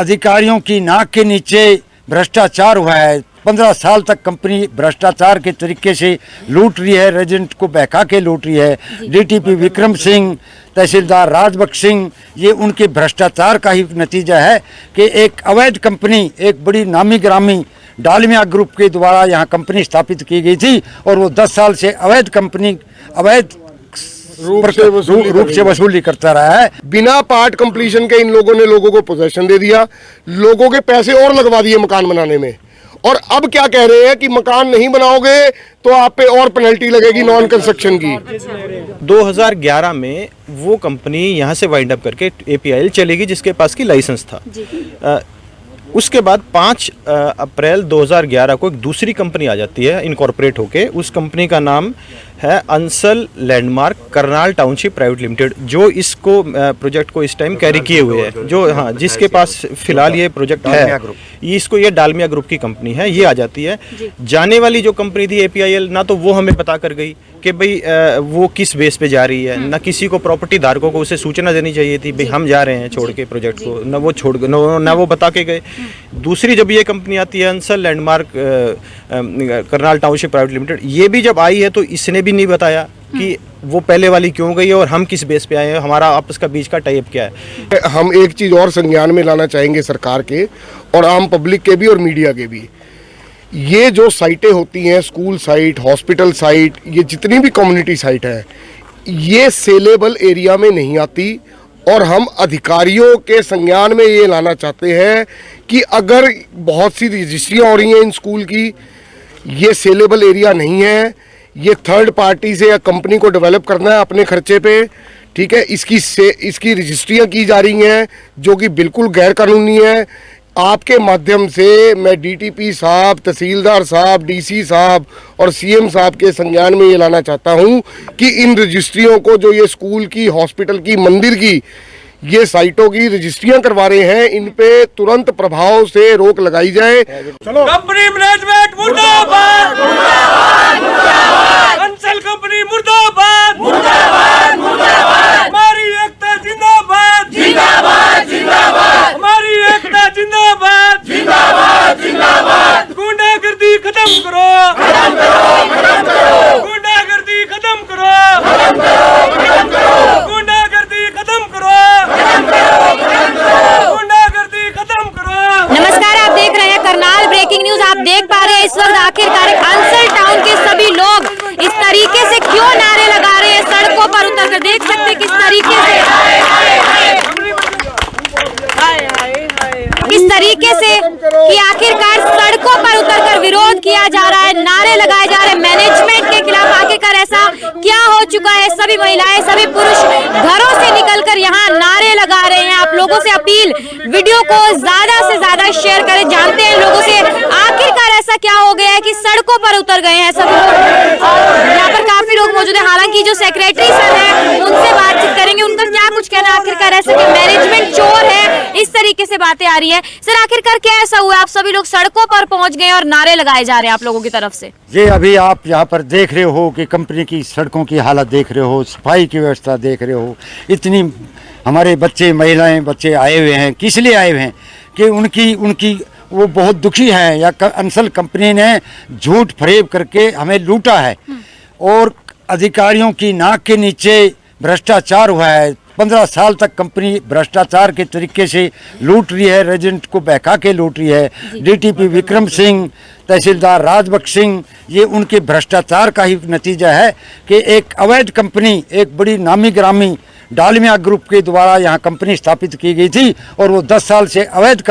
अधिकारियों की नाक के नीचे भ्रष्टाचार हुआ है। 15 साल तक कंपनी भ्रष्टाचार के तरीके से लूट रही है, रेजिडेंट को बहका के लूट रही है। डीटीपी विक्रम सिंह, तहसीलदार राजबख्श सिंह, ये उनके भ्रष्टाचार का ही नतीजा है कि एक अवैध कंपनी, एक बड़ी नामी ग्रामी डालमिया ग्रुप के द्वारा यहाँ कंपनी स्थापित की गई थी और वो 10 साल से अवैध रूप से वसूली करता रहा है। बिना पार्ट कंप्लीशन के इन लोगों ने लोगों को पोजेशन दे दिया, लोगों के पैसे और लगवा दिए मकान बनाने में, और अब क्या कह रहे हैं कि मकान नहीं बनाओगे तो आप पे और पेनल्टी लगेगी नॉन कंस्ट्रक्शन की। 2011 में वो कंपनी यहाँ से वाइंड अप करके APIL चलेगी जिसके पास की लाइसेंस था। उसके बाद 5 अप्रैल 2011 को एक दूसरी कंपनी आ जाती है इनकॉर्पोरेट होके। उस कंपनी का नाम है Ansal landmark Karnal township private limited, जो इसको प्रोजेक्ट को इस टाइम कैरी किए हुए है, जो हाँ जिसके पास फिलहाल ये प्रोजेक्ट है, ये डालमिया ग्रुप की कंपनी है। ये आ जाती है। जाने वाली जो कंपनी थी APIL, ना तो वो हमें पता कर गई कि भाई वो किस बेस पे जा रही है, ना किसी को प्रॉपर्टी धारकों को उसे सूचना देनी चाहिए थी भाई हम जा रहे हैं छोड़ के प्रोजेक्ट को, ना वो बता के गए। दूसरी जब ये कंपनी आती है Ansal landmark Karnal township private limited, ये भी जब आई है तो इसने भी नहीं बताया कि वो पहले वाली क्यों गई और हम किस बेस पे आए हैं, हमारा आपस का बीच का टाइप क्या है। हम एक चीज़ और संज्ञान में लाना चाहेंगे सरकार के और आम पब्लिक के भी और मीडिया के भी। ये जो साइटें होती हैं, स्कूल साइट, हॉस्पिटल साइट, ये जितनी भी कम्युनिटी साइट है, ये सेलेबल एरिया में नहीं आती, और हम अधिकारियों के संज्ञान में ये लाना चाहते हैं कि अगर बहुत सी रजिस्ट्रियाँ हो रही हैं इन स्कूल की, ये सेलेबल एरिया नहीं है, ये थर्ड पार्टी से या कंपनी को डेवलप करना है अपने खर्चे पे, ठीक है। इसकी रजिस्ट्रियाँ की जा रही हैं जो कि बिल्कुल गैर कानूनी है। आपके माध्यम से मैं DTP साहब, तहसीलदार साहब, DC साहब और CM साहब के संज्ञान में ये लाना चाहता हूँ कि इन रजिस्ट्रियों को, जो ये स्कूल की, हॉस्पिटल की, मंदिर की, ये साइटों की रजिस्ट्रियां करवा रहे हैं, इन पे तुरंत प्रभाव से रोक लगाई जाए। चलो कंपनी मैनेजमेंट मुर्दाबाद, मुर्दाबाद, मुर्दाबाद, अंसल कंपनी मुर्दाबाद, मुर्दाबाद, मुर्दाबाद, हमारी एकता जिंदाबाद, जिंदाबाद, जिंदाबाद, हमारी एकता जिंदाबाद, जिंदाबाद, जिंदाबाद, गुंडागर्दी खत्म करो, खत्म करो, खत्म करो, गुंडागर्दी खत्म करो, खत्म करो, खत्म करो, गुंडागर्दी खत्म करो, नमस्कार, आप देख रहे हैं करनाल ब्रेकिंग न्यूज। आप देख पा रहे हैं इस वक्त आखिरकार अंसल टाउन के सभी लोग इस तरीके से क्यों नारे लगा रहे हैं सड़कों पर उतरकर। देख सकते हैं किस तरीके से कि आखिरकार सड़कों पर उतरकर विरोध किया जा रहा है, नारे लगाए जा रहे हैं मैनेजमेंट के खिलाफ। आखिरकार ऐसा क्या हो चुका है? सभी महिलाएं, सभी पुरुष घरों से निकलकर यहाँ नारे लगा रहे हैं। आप लोगों से अपील, वीडियो को ज्यादा से ज्यादा शेयर करें, जानते हैं लोगों से आखिरकार ऐसा क्या हो गया है कि सड़कों पर उतर गए हैं सभी लोग। यहाँ पर काफी लोग मौजूद है, हालांकि जो सेक्रेटरी सर है उनसे बातचीत करेंगे, उनका क्या कुछ कहना। आखिरकार ऐसा कि मैनेजमेंट चोर है, इस तरीके से बातें आ रही है। सर आखिरकार क्या ऐसा हुआ, आप सभी लोग सड़कों पर पहुंच गए और नारे लगाए जा रहे हैं आप लोगों की तरफ से? ये अभी आप यहाँ पर देख रहे हो कि कंपनी की सड़कों की हालत देख रहे हो, सफाई की व्यवस्था देख रहे हो। इतनी हमारे बच्चे, महिलाएं, बच्चे आए हुए हैं, किस लिए आए हुए हैं कि उनकी वो बहुत दुखी हैं, या अंसल कंपनी ने झूठ फरेब करके हमें लूटा है और अधिकारियों की नाक के नीचे भ्रष्टाचार हुआ है। 15 साल तक कंपनी भ्रष्टाचार के तरीके से लूट रही है, रेजिडेंट को बहका के लूट रही है। DTP विक्रम सिंह, तहसीलदार राजबख्श सिंह, ये उनके भ्रष्टाचार का ही नतीजा है कि एक अवैध कंपनी, एक बड़ी नामी ग्रामी डालमिया ग्रुप के द्वारा यहाँ कंपनी स्थापित की गई थी और वो 10 साल से अवैध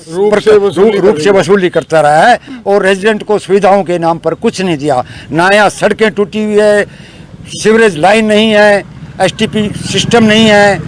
रूप से वसूली करता रहा है और रेजिडेंट को सुविधाओं के नाम पर कुछ नहीं दिया। ना यहाँ सड़कें टूटी हुई है, सीवरेज लाइन नहीं है, STP सिस्टम नहीं है,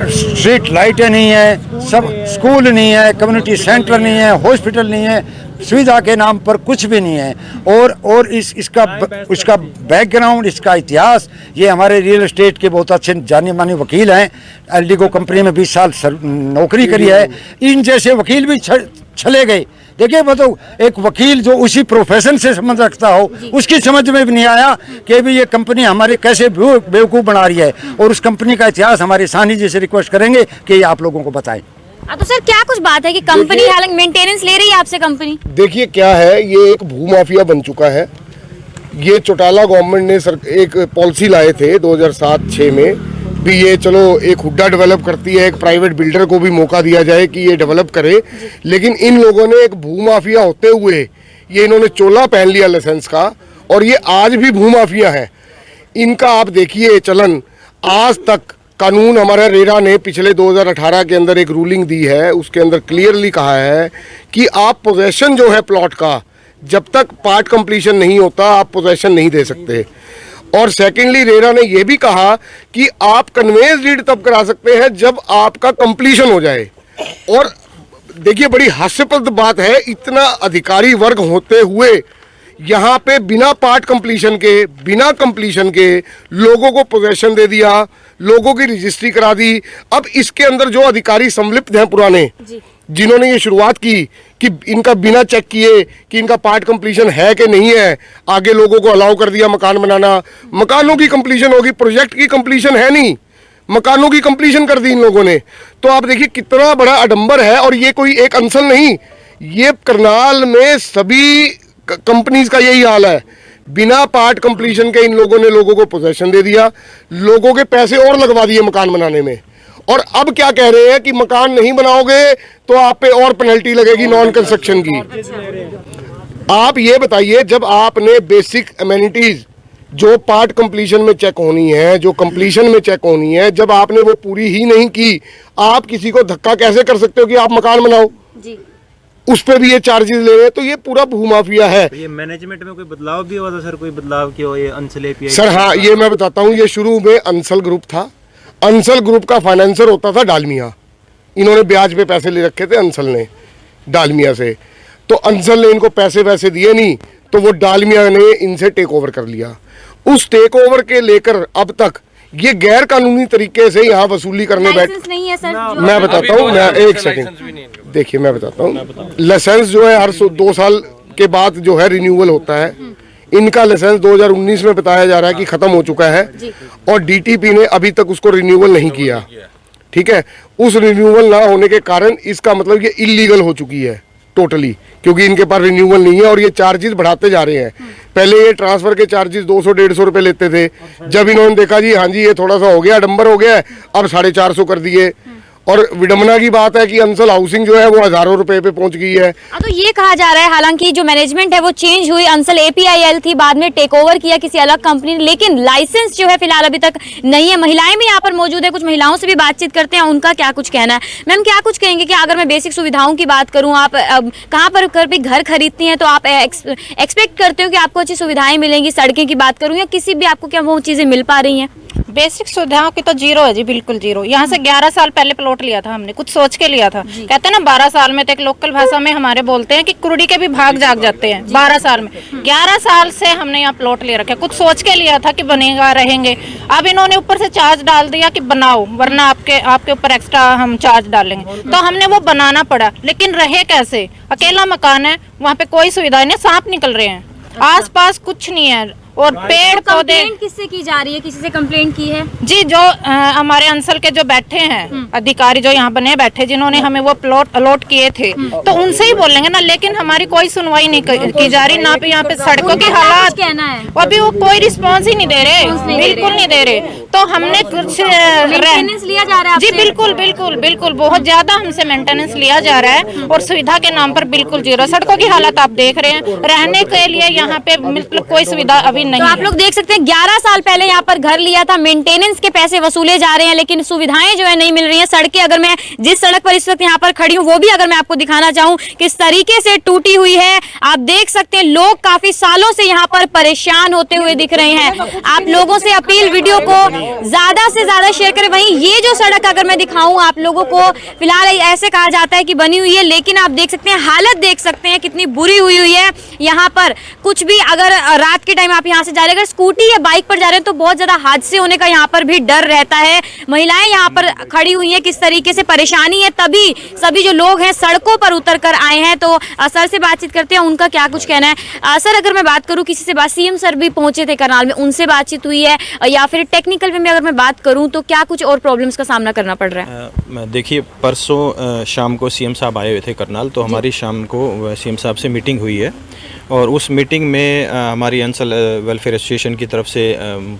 स्ट्रीट लाइटें नहीं है, सब स्कूल नहीं है, कम्युनिटी सेंटर नहीं है, हॉस्पिटल नहीं है, सुविधा के नाम पर कुछ भी नहीं है। और इसका बैकग्राउंड, इसका इतिहास, ये हमारे रियल एस्टेट के बहुत अच्छे जाने माने वकील हैं, एल्डिगो कंपनी में 20 साल नौकरी करी है। इन जैसे वकील भी चले गए देखिए बताओ, एक वकील जो उसी प्रोफेशन से संबंध रखता हो, उसकी समझ में भी नहीं आया कि भी ये कंपनी हमारे कैसे बेवकूफ़ बना रही है, और उस कंपनी का इतिहास हमारे सानी जी से रिक्वेस्ट करेंगे कि ये आप लोगों को बताएं। तो सर क्या कुछ बात है कि कंपनी हालांकि मेंटेनेंस ले रही है आपसे कंपनी? देखिए क्या है, ये एक भूमाफिया बन चुका है। ये चौटाला गवर्नमेंट ने एक पॉलिसी लाए थे 2007-06 में भी, ये चलो एक हुड्डा डेवलप करती है, एक प्राइवेट बिल्डर को भी मौका दिया जाए कि ये डेवलप करे, लेकिन इन लोगों ने एक भूमाफिया होते हुए ये इन्होंने चोला पहन लिया लाइसेंस का, और ये आज भी भूमाफिया है। इनका आप देखिए चलन, आज तक कानून हमारा रेरा ने पिछले 2018 के अंदर एक रूलिंग दी है, उसके अंदर क्लियरली कहा है कि आप पोजेशन जो है प्लॉट का, जब तक पार्ट कंप्लीशन नहीं होता आप पोजेशन नहीं दे सकते। और सेकेंडली रेरा ने यह भी कहा कि आप कन्वेंस डीड तब करा सकते हैं जब आपका कंप्लीशन हो जाए। और देखिए बड़ी हास्यास्पद बात है, इतना अधिकारी वर्ग होते हुए यहाँ पे बिना पार्ट कंप्लीशन के, बिना कंप्लीशन के लोगों को पोजेशन दे दिया, लोगों की रजिस्ट्री करा दी। अब इसके अंदर जो अधिकारी सम्मिलित हैं पुराने, जिन्होंने ये शुरुआत की कि इनका बिना चेक किए कि इनका पार्ट कंप्लीशन है कि नहीं है, आगे लोगों को अलाउ कर दिया मकान बनाना। मकानों की कंप्लीशन होगी, प्रोजेक्ट की कंप्लीशन है नहीं, मकानों की कंप्लीशन कर दी इन लोगों ने। तो आप देखिए कितना बड़ा आडंबर है। और ये कोई एक अंसल नहीं, ये करनाल में सभी कंपनीज का यही हाल है। बिना पार्ट कंप्लीशन के इन लोगों ने लोगों को पोजेशन दे दिया, लोगों के पैसे और लगवा दिए मकान बनाने में। और अब क्या कह रहे हैं कि मकान नहीं बनाओगे तो आप पे और पेनल्टी लगेगी नॉन कंस्ट्रक्शन की। आप ये बताइए, जब आपने बेसिक एमेनिटीज जो पार्ट कंप्लीशन में चेक होनी है, जो कंप्लीशन में चेक होनी है, जब आपने वो पूरी ही नहीं की, आप किसी को धक्का कैसे कर सकते हो कि आप मकान बनाओ जी? उस पर भी ये चार्जेस ले रहे हैं। तो ये पूरा भूमाफिया है। तो ये मैनेजमेंट में कोई बदलाव भी हुआ था सर? कोई बदलाव क्यों ये अंसल एपीआई? सर हाँ, ये मैं बताता हूँ। ये शुरू में अंसल ग्रुप था, अंसल ग्रुप का फाइनेंसर होता था डालमिया। इन्होंने ब्याज पे पैसे ले रखे थे अंसल ने डालमिया से, तो अंसल ने इनको पैसे वैसे दिए नहीं, तो वो डालमिया ने इनसे टेक ओवर कर लिया। उस टेक ओवर के लेकर अब तक ये गैर कानूनी तरीके से यहाँ वसूली करने नहीं है सर। मैं बताता हूँ, मैं एक सेकंड देखिए, मैं बताता हूँ। लाइसेंस जो है हर 2 साल के बाद जो है रिन्यूअल होता है। इनका लाइसेंस 2019 में बताया जा रहा है कि खत्म हो चुका है, और डीटीपी ने अभी तक उसको रिन्यूअल नहीं किया। ठीक है, उस रिन्यूअल ना होने के कारण इसका मतलब ये इलीगल हो चुकी है टोटली, क्योंकि इनके पास रिन्यूअल नहीं है। और ये चार्जेस बढ़ाते जा रहे हैं। पहले ये ट्रांसफर के चार्जेस 200-150 रुपए लेते थे। जब इन्होंने देखा जी हाँ जी ये थोड़ा सा हो गया, आडंबर हो गया है, अब 450 कर दिए। और विडम्बना की बात है कि अंसल हाउसिंग जो है वो हजारों रुपए पे पहुंच गई है। तो ये कहा जा रहा है, हालांकि जो मैनेजमेंट है वो चेंज हुई, अंसल एपीआईएल थी, बाद में टेक ओवर किया किसी अलग कंपनी ने, लेकिन लाइसेंस जो है फिलहाल अभी तक नहीं है। महिलाएं भी यहाँ पर मौजूद है, कुछ महिलाओं से भी बातचीत करते हैं, उनका क्या कुछ कहना है। मैम क्या कुछ कहेंगे कि अगर मैं बेसिक सुविधाओं की बात करूँ, आप कहाँ पर घर खरीदती हैं तो आप एक्सपेक्ट करते हो कि आपको अच्छी सुविधाएं मिलेंगी? सड़कें की बात करूँ या किसी भी, आपको क्या वो चीजें मिल पा रही हैं? बेसिक सुविधाओं की तो जीरो है जी, बिल्कुल जीरो। यहाँ से 11 साल पहले प्लॉट लिया था हमने, कुछ सोच के लिया था। कहते हैं ना 12 साल में, तो एक लोकल भाषा में हमारे बोलते हैं कि कुरुड़ी के भी भाग जाग जाते हैं 12 साल में। 11 साल से हमने यहाँ प्लॉट ले रखा, कुछ सोच के लिया था कि बनेगा, रहेंगे। अब इन्होंने ऊपर से चार्ज डाल दिया कि बनाओ, वरना आपके ऊपर एक्स्ट्रा हम चार्ज डालेंगे। तो हमने वो बनाना पड़ा, लेकिन रहे कैसे? अकेला मकान है, वहाँ पे कोई सुविधा नहीं, सांप निकल रहे हैं, आस पास कुछ नहीं है। और पेड़ पौधे किससे की जा रही है? किसी से कंप्लेंट की है जी? जो हमारे अंसल के जो बैठे हैं अधिकारी, जो यहाँ बने बैठे, जिन्होंने हमें वो प्लॉट अलॉट किए थे, तो उनसे ही बोलेंगे ना। लेकिन हमारी कोई सुनवाई नहीं की जा रही, ना पे यहाँ पे सड़कों की हालात, कहना है अभी वो कोई रिस्पॉन्स ही नहीं दे रहे, बिल्कुल नहीं दे रहे। तो हमने कुछ मेंटेनेंस लिया जा रहा है जी, बिल्कुल बिल्कुल बिल्कुल, बहुत ज्यादा हमसे मेंटेनेंस लिया जा रहा है, और सुविधा के नाम पर बिल्कुल जीरो। सड़कों की हालत आप देख रहे हैं, रहने के लिए यहाँ पे मतलब कोई सुविधा अभी नहीं। तो आप लोग देख सकते हैं 11 साल पहले यहाँ पर घर लिया था, मेंटेनेंस के पैसे वसूले जा रहे हैं, लेकिन सुविधाएं जो है नहीं मिल रही हैं। सड़कें, अगर मैं जिस सड़क पर इस वक्त यहाँ पर खड़ी हूँ वो भी अगर मैं आपको दिखाना चाहूँ किस तरीके से टूटी हुई है, आप देख सकते हैं। लोग काफी सालों से यहाँ पर परेशान होते हुए दिख रहे हैं। आप लोगों से अपील, वीडियो को ज्यादा से ज्यादा शेयर करें। वहीं ये जो सड़क अगर मैं दिखाऊं आप लोगों को, फिलहाल ऐसे कहा जाता है कि बनी हुई है, लेकिन आप देख सकते हैं, हालत देख सकते हैं कितनी बुरी हुई है। यहाँ पर कुछ भी, अगर रात के टाइम आप यहाँ यहाँ से जा रहे हैं, अगर स्कूटी या बाइक पर जा रहे हैं तो बहुत ज्यादा हादसे होने का यहाँ पर भी डर रहता है। महिलाएं यहाँ पर खड़ी हुई हैं, किस तरीके से परेशानी है, तभी सभी जो लोग हैं सड़कों पर उतर कर आए हैं। तो सर से बातचीत करते हैं, उनका क्या कुछ कहना है। सर, अगर मैं बात करूँ, किसी से बात, सीएम सर भी पहुंचे थे करनाल में, उनसे बातचीत हुई है, या फिर टेक्निकल में अगर मैं बात करूँ तो क्या कुछ और प्रॉब्लम्स का सामना करना पड़ रहा है? देखिए, परसों शाम को सीएम साहब आए हुए थे करनाल, तो हमारी शाम को सीएम साहब से मीटिंग हुई है और उस मीटिंग में हमारी अंचल वेलफेयर एसोसिएशन की तरफ से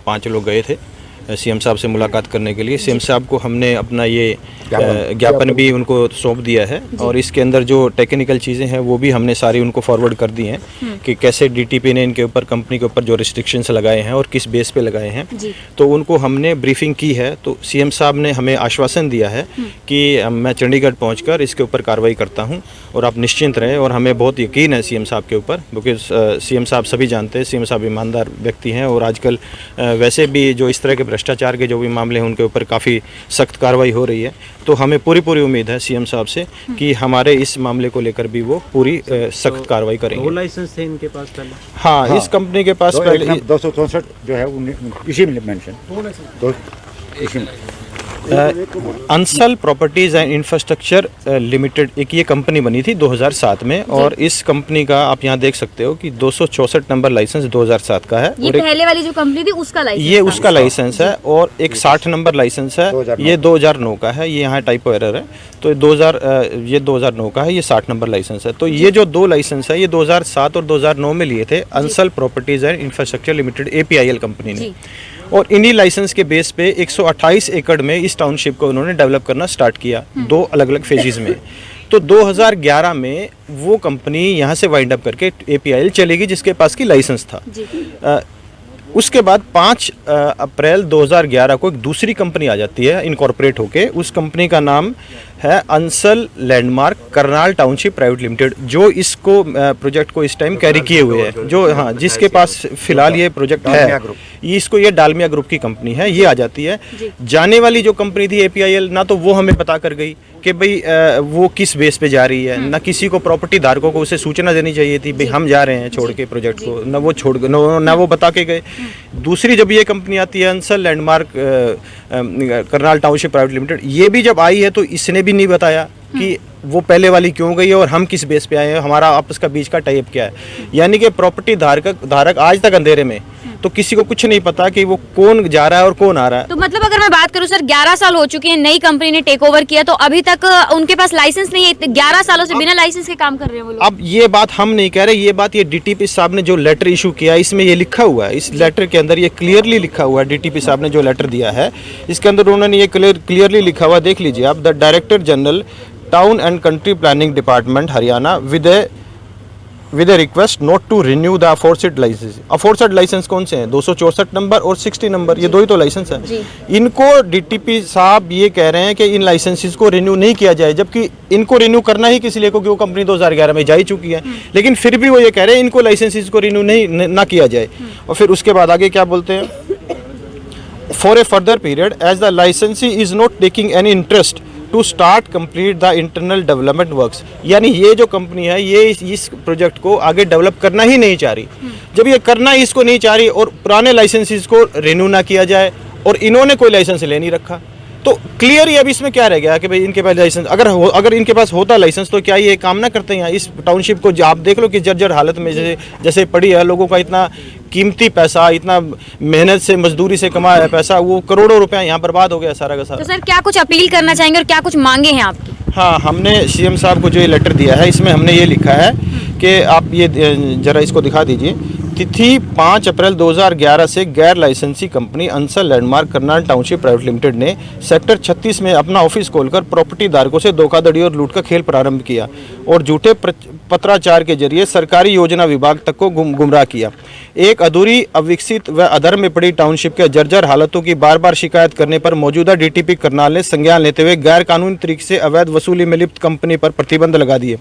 5 लोग गए थे सीएम साहब से मुलाकात करने के लिए। सीएम साहब को हमने अपना ये ज्ञापन भी उनको सौंप दिया है और इसके अंदर जो टेक्निकल चीज़ें हैं वो भी हमने सारी उनको फॉरवर्ड कर दी हैं कि कैसे डीटीपी ने इनके ऊपर, कंपनी के ऊपर जो रिस्ट्रिक्शंस लगाए हैं और किस बेस पे लगाए हैं। तो उनको हमने ब्रीफिंग की है। तो सीएम साहब ने हमें आश्वासन दिया है कि मैं चंडीगढ़ पहुंचकर इसके ऊपर कार्रवाई करता हूं और आप निश्चिंत रहें। और हमें बहुत यकीन है सीएम साहब के ऊपर, क्योंकि सीएम साहब सभी जानते हैं, सीएम साहब ईमानदार व्यक्ति हैं और आजकल वैसे भी जो इस तरह के भ्रष्टाचार के जो भी मामले हैं उनके ऊपर काफ़ी सख्त कार्रवाई हो रही है। तो हमें पूरी उम्मीद है सीएम साहब से कि हमारे इस मामले को लेकर भी वो पूरी सख्त कार्रवाई करेंगे। वो लाइसेंस थे इनके पास पहले? हाँ, इस कंपनी के पास पहले 264 जो है इसी में मेंशन, तो इसी में Ansal properties and infrastructure limited एक ये कंपनी बनी थी 2007 में और इस कंपनी का आप यहाँ देख सकते हो कि 264 नंबर लाइसेंस 2007 का है। ये पहले वाली जो कंपनी थी उसका लाइसेंस, ये उसका लाइसेंस है और एक 60 नंबर लाइसेंस है, ये 2009 का है। ये यहाँ टाइपो एरर है, तो ये 2009 का है, ये 60 नंबर लाइसेंस है। तो ये जो 2 लाइसेंस है ये 2007 और 2009 में लिए थे Ansal properties and infrastructure limited APIL company ने। और इन्हीं लाइसेंस के बेस पे 128 एकड़ में इस टाउनशिप को उन्होंने डेवलप करना स्टार्ट किया 2 अलग अलग फेजेस में। तो 2011 में वो कंपनी यहाँ से वाइंड अप करके APIL चलेगी जिसके पास की लाइसेंस था। उसके बाद 5 अप्रैल 2011 को एक दूसरी कंपनी आ जाती है इनकॉर्पोरेट होके। उस कंपनी का नाम है Ansal landmark Karnal township private limited, जो इसको प्रोजेक्ट को इस टाइम कैरी किए हुए है, जो हाँ जिसके पास फिलहाल ये प्रोजेक्ट है। इसको ये डालमिया ग्रुप की कंपनी है, ये आ जाती है। जाने वाली जो कंपनी थी APIL, ना तो वो हमें पता कर गई कि भाई वो किस बेस पे जा रही है, ना किसी को प्रॉपर्टी धारकों को उसे सूचना देनी चाहिए थी भाई हम जा रहे हैं छोड़ के प्रोजेक्ट को, ना वो छोड़ ना वो बता के गए। दूसरी जब ये कंपनी आती है Ansal landmark Karnal township private limited, ये भी जब आई है तो इसने भी नहीं बताया कि वो पहले वाली क्यों गई है और हम किस बेस पे आए हैं, हमारा आपस का बीच का टाइप क्या है। यानी कि प्रॉपर्टी धारक आज तक अंधेरे में, तो किसी को कुछ नहीं पता कि वो कौन जा रहा है और कौन आ रहा है। तो मतलब अगर मैं बात करूं सर, 11 साल हो चुके हैं, नई कंपनी ने टेक ओवर किया, तो अभी तक उनके पास लाइसेंस नहीं है। 11 सालों से बिना लाइसेंस के काम कर रहे हैं वो लोग। अब ये बात हम नहीं कह रहे, ये बात ये DTP साहब ने जो लेटर इशू किया इसमें ये लिखा हुआ है। इस लेटर के अंदर ये क्लियरली लिखा हुआ है, DTP साहब ने जो लेटर दिया है इसके अंदर उन्होंने ये क्लियरली लिखा हुआ, देख लीजिए आप। The director general town and country planning department Haryana with a request not to renew the aforesaid license. Aforesaid license कौन से हैं? 264 नंबर और 60 नंबर, ये 2 ही तो लाइसेंस हैं। इनको DTP साहब ये कह रहे हैं कि इन लाइसेंसेस को रिन्यू नहीं किया जाए, जबकि इनको रिन्यू करना ही किस लिए, क्योंकि वो कंपनी 2011 में जा ही चुकी है। लेकिन फिर भी वो ये कह रहे हैं इनको लाइसेंसेस को रिन्यू ना किया जाए। और फिर उसके बाद आगे क्या बोलते हैं, for a further period as the licensee is not taking any interest to start complete the internal development works. यानी ये जो कंपनी है ये इस प्रोजेक्ट को आगे डेवलप करना ही नहीं चाह रही। जब ये करना ही इसको नहीं चाह रही और पुराने लाइसेंसेस को रिन्यू ना किया जाए और इन्होंने कोई लाइसेंस ले नहीं रखा, तो क्लियर ही अब इसमें क्या रह गया कि भाई इनके पास लाइसेंस अगर इनके पास होता लाइसेंस तो क्या ये काम ना करते हैं? इस टाउनशिप को आप देख लो कि जर्जर हालत में जैसे पड़ी है। लोगों का इतना कीमती पैसा, इतना मेहनत से मजदूरी से कमाया है पैसा, वो करोड़ों रुपया यहाँ बर्बाद हो गया सारा का सारा। तो सर क्या कुछ अपील करना चाहेंगे और क्या कुछ मांगे हैं आपकी? हाँ, हमने CM साहब को जो ये लेटर दिया है इसमें हमने ये लिखा है कि आप ये जरा इसको दिखा दीजिए। तिथि 5 अप्रैल 2011 से गैर लाइसेंसी company Ansal landmark Karnal township private limited ने सेक्टर 36 में अपना ऑफिस खोलकर प्रॉपर्टी धारकों से धोखाधड़ी और लूट का खेल प्रारंभ किया और झूठे पत्राचार के जरिए सरकारी योजना विभाग तक को गुमराह किया। एक अधूरी, अविकसित व अधर्म में पड़ी टाउनशिप के जर्जर हालतों की बार बार शिकायत करने पर मौजूदा DTP करनाल ने संज्ञान लेते हुए गैर कानूनी तरीके से अवैध वसूली में लिप्त कंपनी पर प्रतिबंध लगा दिए।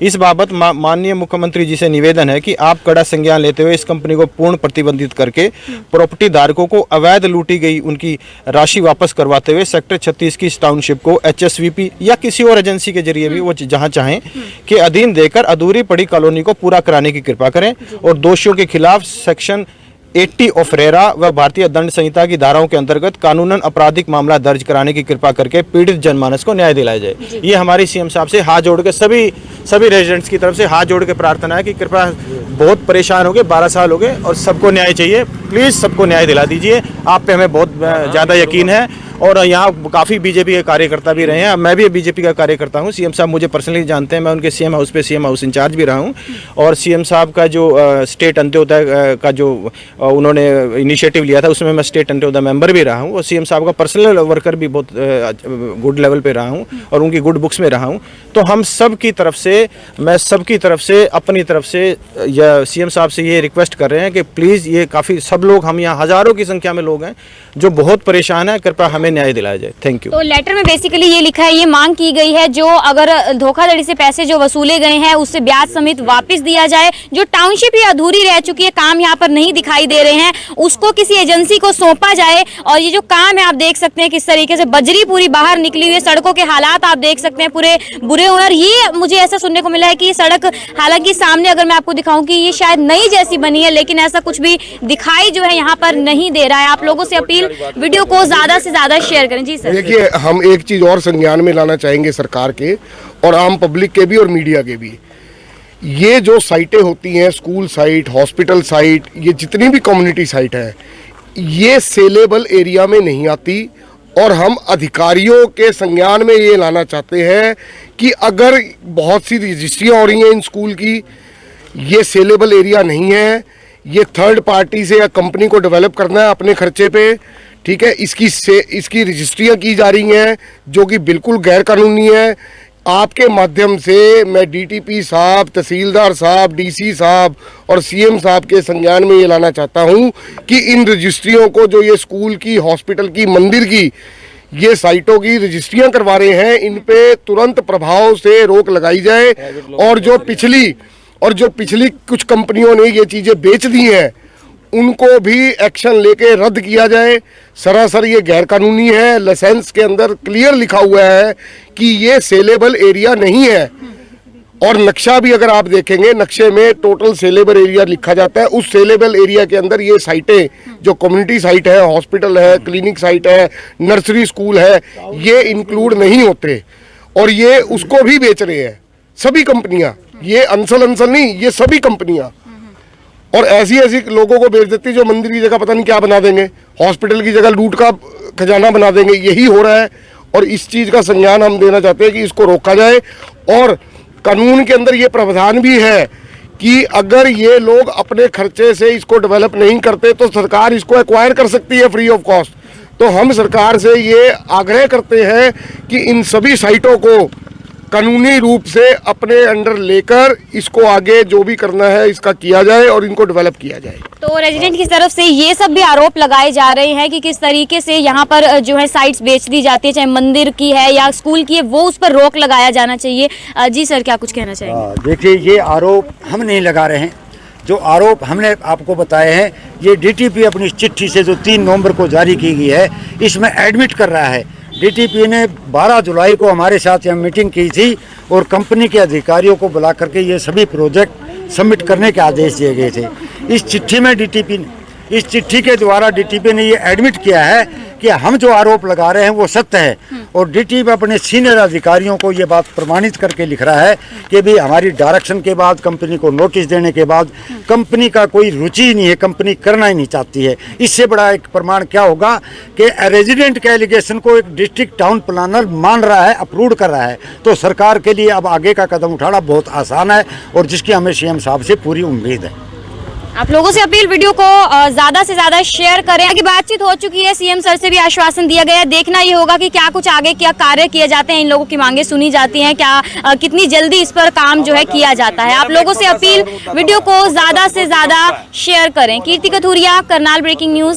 इस बाबत माननीय मुख्यमंत्री जी से निवेदन है कि आप कड़ा संज्ञान लेते हुए इस कंपनी को पूर्ण प्रतिबंधित करके प्रॉपर्टी धारकों को अवैध लूटी गई उनकी राशि वापस करवाते हुए सेक्टर 36 की इस टाउनशिप को HSVP या किसी और एजेंसी के जरिए भी वो जहां चाहें के अधीन देकर अधूरी पड़ी कॉलोनी को पूरा कराने की कृपा करें और दोषियों के खिलाफ सेक्शन 80 ऑफ रेरा व भारतीय दंड संहिता की धाराओं के अंतर्गत कानूनन आपराधिक मामला दर्ज कराने की कृपा करके पीड़ित जनमानस को न्याय दिलाया जाए। ये हमारी सीएम साहब से हाथ जोड़ के सभी रेजिडेंट्स की तरफ से हाथ जोड़ के प्रार्थना है कि कृपया, बहुत परेशान हो गए, 12 साल हो गए और सबको न्याय चाहिए। प्लीज़ सबको न्याय दिला दीजिए। आप पे हमें बहुत ज़्यादा यकीन है और यहाँ काफ़ी बीजेपी के कार्यकर्ता भी रहे हैं। मैं भी बीजेपी का कार्यकर्ता हूँ। सीएम साहब मुझे पर्सनली जानते हैं, मैं उनके सीएम हाउस इंचार्ज भी रहा हूँ और सीएम साहब का जो स्टेट अंत्योदय का जो उन्होंने इनिशिएटिव लिया था उसमें मैं स्टेट अंत्योदय मेंबर भी रहा हूँ और सीएम साहब का पर्सनल वर्कर भी बहुत गुड लेवल पे रहा हूँ और उनकी गुड बुक्स में रहा हूँ। तो हम सब की तरफ से, मैं सबकी तरफ से, अपनी तरफ से या सीएम साहब से ये रिक्वेस्ट कर रहे हैं कि प्लीज़ ये काफ़ी सब लोग, हम यहाँ हज़ारों की संख्या में लोग हैं जो बहुत परेशान हैं, कृपया हमें न्याय दिलाया जाए। Thank you. तो लेटर में बेसिकली ये लिखा है, ये मांग की गई है जो अगर धोखाधड़ी से पैसे जो वसूले गए हैं उससे ब्याज समेत वापस दिया जाए। जो टाउनशिप ये अधूरी रह चुकी है, काम यहाँ पर नहीं दिखाई दे रहे हैं, उसको किसी एजेंसी को सौंपा जाए। और ये जो काम है आप देख सकते हैं किस तरीके से बजरी पूरी बाहर निकली हुई है, सड़कों के हालात आप देख सकते हैं पूरे बुरे हुए। और ये मुझे ऐसा सुनने को मिला है कि ये सड़क, हालांकि सामने अगर मैं आपको दिखाऊं कि ये शायद नई जैसी बनी है, लेकिन ऐसा कुछ भी दिखाई जो है यहाँ पर नहीं दे रहा है। आप लोगों से अपील, वीडियो को ज्यादा से ज्यादा शेयर करें। जी सर। देखिए, हम एक चीज और संज्ञान में लाना चाहेंगे सरकार के और आम पब्लिक के भी और मीडिया के भी। ये जो साइटें होती हैं, स्कूल साइट, हॉस्पिटल साइट, ये जितनी भी कम्युनिटी साइट है, ये सेलेबल एरिया में नहीं आती और हम अधिकारियों के संज्ञान में ये लाना चाहते हैं कि अगर बहुत सी रजिस्ट्रियाँ हो रही हैं इन स्कूल की, ये सेलेबल एरिया नहीं है, ये थर्ड पार्टी से या कंपनी को डेवलप करना है अपने खर्चे पे, ठीक है। इसकी रजिस्ट्रियाँ की जा रही हैं जो कि बिल्कुल गैर कानूनी है। आपके माध्यम से मैं डीटीपी साहब, तहसीलदार साहब, डीसी साहब और सीएम साहब के संज्ञान में ये लाना चाहता हूँ कि इन रजिस्ट्रियों को, जो ये स्कूल की, हॉस्पिटल की, मंदिर की, ये साइटों की रजिस्ट्रियाँ करवा रहे हैं, इन पे तुरंत प्रभाव से रोक लगाई जाए और जो पिछली कुछ कंपनियों ने ये चीज़ें बेच दी हैं उनको भी एक्शन लेके रद्द किया जाए। सरासर ये गैर कानूनी है। लाइसेंस के अंदर क्लियर लिखा हुआ है कि ये सेलेबल एरिया नहीं है और नक्शा भी अगर आप देखेंगे, नक्शे में टोटल सेलेबल एरिया लिखा जाता है। उस सेलेबल एरिया के अंदर ये साइटें, जो कम्युनिटी साइट है, हॉस्पिटल है, क्लिनिक साइट है, नर्सरी स्कूल है, ये इंक्लूड नहीं होते और ये उसको भी बेच रहे हैं सभी कंपनियां। ये अंसल नहीं, ये सभी कंपनियां और ऐसी लोगों को बेच देती है जो मंदिर की जगह पता नहीं क्या बना देंगे, हॉस्पिटल की जगह लूट का खजाना बना देंगे। यही हो रहा है और इस चीज़ का संज्ञान हम देना चाहते हैं कि इसको रोका जाए। और कानून के अंदर ये प्रावधान भी है कि अगर ये लोग अपने खर्चे से इसको डेवलप नहीं करते तो सरकार इसको एक्वायर कर सकती है फ्री ऑफ कॉस्ट। तो हम सरकार से ये आग्रह करते हैं कि इन सभी साइटों को कानूनी रूप से अपने अंडर लेकर इसको आगे जो भी करना है इसका किया जाए और इनको डेवलप किया जाए। तो रेजिडेंट की तरफ से ये सब भी आरोप लगाए जा रहे हैं कि किस तरीके से यहाँ पर जो है साइट्स बेच दी जाती है, चाहे मंदिर की है या स्कूल की है, वो उस पर रोक लगाया जाना चाहिए। जी सर, क्या कुछ कहना चाहेंगे? देखिए, ये आरोप हम नहीं लगा रहे हैं। जो आरोप हमने आपको बताए हैं, ये डीटीपी अपनी चिट्ठी से जो 3 नवंबर को जारी की गई है, इसमें एडमिट कर रहा है। डीटीपी ने 12 जुलाई को हमारे साथ यहाँ मीटिंग की थी और कंपनी के अधिकारियों को बुला करके ये सभी प्रोजेक्ट सबमिट करने के आदेश दिए गए थे। इस चिट्ठी के द्वारा डीटीपी ने ये एडमिट किया है कि हम जो आरोप लगा रहे हैं वो सत्य है और डीटीपी अपने सीनियर अधिकारियों को ये बात प्रमाणित करके लिख रहा है कि भी हमारी डायरेक्शन के बाद, कंपनी को नोटिस देने के बाद कंपनी का कोई रुचि नहीं है, कंपनी करना ही नहीं चाहती है। इससे बड़ा एक प्रमाण क्या होगा कि रेजिडेंट के एलिगेशन को एक डिस्ट्रिक्ट टाउन प्लानर मान रहा है, अप्रूव कर रहा है। तो सरकार के लिए अब आगे का कदम उठाना बहुत आसान है और जिसकी हमें सीएम साहब से पूरी उम्मीद है। आप लोगों से अपील, वीडियो को ज्यादा से ज्यादा शेयर करें। आगे बातचीत हो चुकी है, सीएम सर से भी आश्वासन दिया गया है। देखना ये होगा कि क्या कुछ आगे क्या कार्य किए जाते हैं, इन लोगों की मांगे सुनी जाती हैं, क्या कितनी जल्दी इस पर काम जो है किया जाता है। आप लोगों से अपील, वीडियो को ज्यादा से ज्यादा शेयर करें। कीर्ति कथूरिया, करनाल ब्रेकिंग न्यूज।